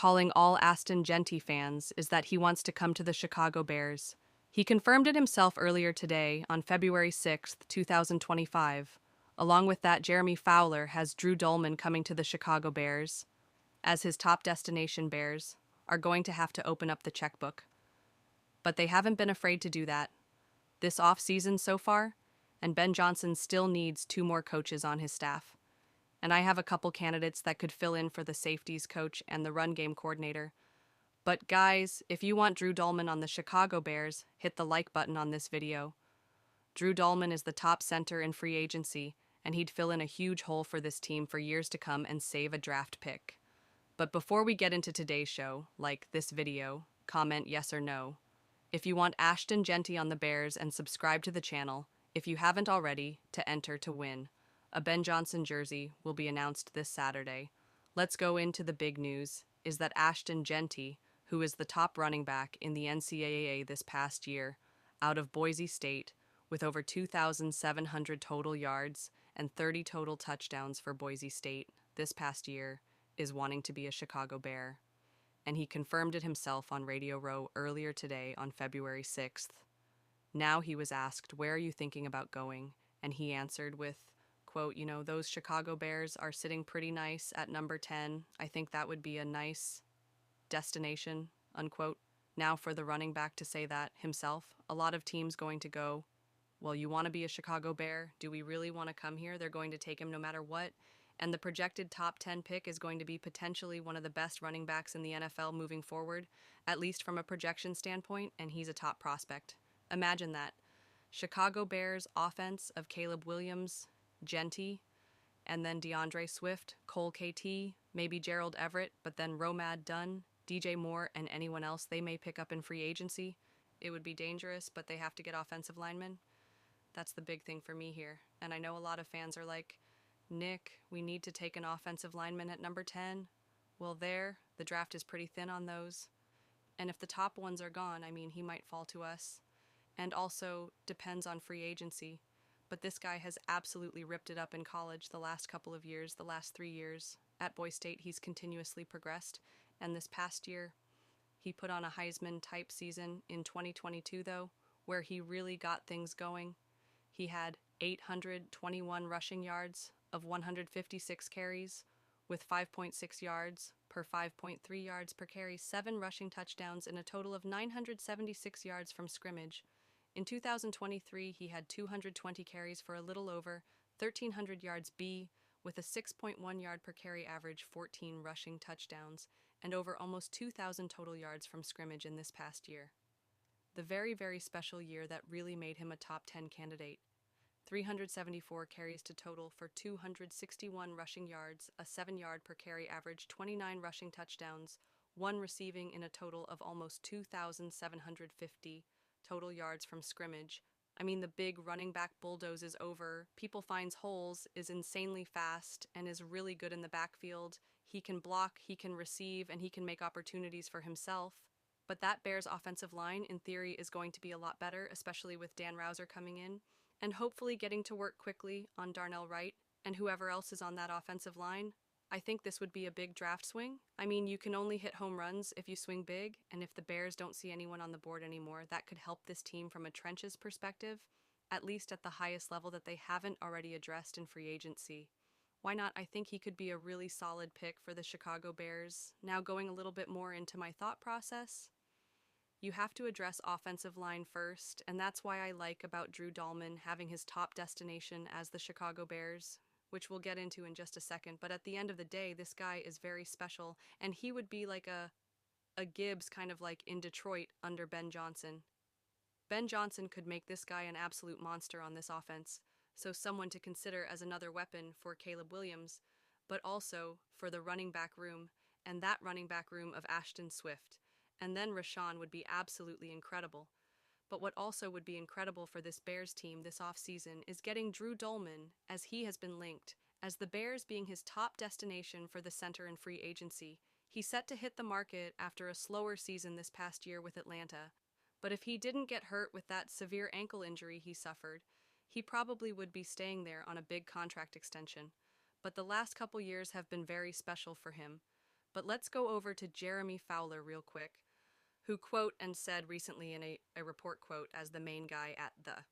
calling all Aston Jeanty fans is that he wants to come to the Chicago Bears. He confirmed it himself earlier today on February 6th, 2025. Along with that, Jeremy Fowler has Drew Dalman coming to the Chicago Bears, as his top destination Bears are going to have to open up the checkbook. But they haven't been afraid to do that this off-season so far, and Ben Johnson still needs 2 more coaches on his staff. And I have a couple candidates that could fill in for the safeties coach and the run game coordinator. But guys, if you want Drew Dalman on the Chicago Bears, hit the like button on this video. Drew Dalman is the top center in free agency, and he'd fill in a huge hole for this team for years to come and save a draft pick. But before we get into today's show, like this video, comment yes or no. If you want Ashton Jeanty on the Bears, and subscribe to the channel, if you haven't already, to enter to win. A Ben Johnson jersey will be announced this Saturday. Let's go into the big news, is that Ashton Jeanty, who is the top running back in the NCAA this past year, out of Boise State, with over 2,700 total yards and 30 total touchdowns for Boise State this past year, is wanting to be a Chicago Bear. And he confirmed it himself on Radio Row earlier today on February 6th. Now he was asked, "Where are you thinking about going?" And he answered with, quote, "Those Chicago Bears are sitting pretty nice at number 10. I think that would be a nice destination," unquote. Now for the running back to say that himself, a lot of teams going to go, "Well, you want to be a Chicago Bear? Do we really want to come here?" They're going to take him no matter what. And the projected top 10 pick is going to be potentially one of the best running backs in the NFL moving forward, at least from a projection standpoint, and he's a top prospect. Imagine that. Chicago Bears offense of Caleb Williams, Jeanty, and then DeAndre Swift, Cole KT, maybe Gerald Everett, but then Romad Dunn, DJ Moore, and anyone else they may pick up in free agency. It would be dangerous, but they have to get offensive linemen. That's the big thing for me here. And I know a lot of fans are like, "Nick, we need to take an offensive lineman at number 10. Well, the draft is pretty thin on those. And if the top ones are gone, he might fall to us. And also depends on free agency. But this guy has absolutely ripped it up in college the last couple of years, the last 3 years. At Boise State, he's continuously progressed. And this past year, he put on a Heisman-type season in 2022, though, where he really got things going. He had 821 rushing yards of 156 carries, with 5.6 yards per 5.3 yards per carry, 7 rushing touchdowns, and a total of 976 yards from scrimmage. In 2023, he had 220 carries for a little over 1,300 yards with a 6.1 yard per carry average, 14 rushing touchdowns, and over almost 2,000 total yards from scrimmage in this past year. The very, very special year that really made him a top 10 candidate. 374 carries to total for 261 rushing yards, a 7-yard per carry average, 29 rushing touchdowns, 1 receiving in a total of almost 2,750 total yards from scrimmage. The big running back bulldoze is over. People finds holes, is insanely fast, and is really good in the backfield. He can block, he can receive, and he can make opportunities for himself. But that Bears offensive line, in theory, is going to be a lot better, especially with Dan Rouser coming in, and hopefully getting to work quickly on Darnell Wright and whoever else is on that offensive line. I think this would be a big draft swing. You can only hit home runs if you swing big, and if the Bears don't see anyone on the board anymore, that could help this team from a trenches perspective, at least at the highest level that they haven't already addressed in free agency. Why not? I think he could be a really solid pick for the Chicago Bears. Now going a little bit more into my thought process, you have to address offensive line first, and that's why I like about Drew Dalman having his top destination as the Chicago Bears, which we'll get into in just a second. But at the end of the day, this guy is very special, and he would be like a Gibbs kind of like in Detroit under Ben Johnson. Ben Johnson could make this guy an absolute monster on this offense, so someone to consider as another weapon for Caleb Williams, but also for the running back room, and that running back room of Ashton Swift. And then Rashawn would be absolutely incredible. But what also would be incredible for this Bears team this offseason is getting Drew Dalman, as he has been linked, as the Bears being his top destination for the center in free agency. He's set to hit the market after a slower season this past year with Atlanta. But if he didn't get hurt with that severe ankle injury he suffered, he probably would be staying there on a big contract extension. But the last couple years have been very special for him. But let's go over to Jeremy Fowler real quick, who quote and said recently in a report quote as the main guy at the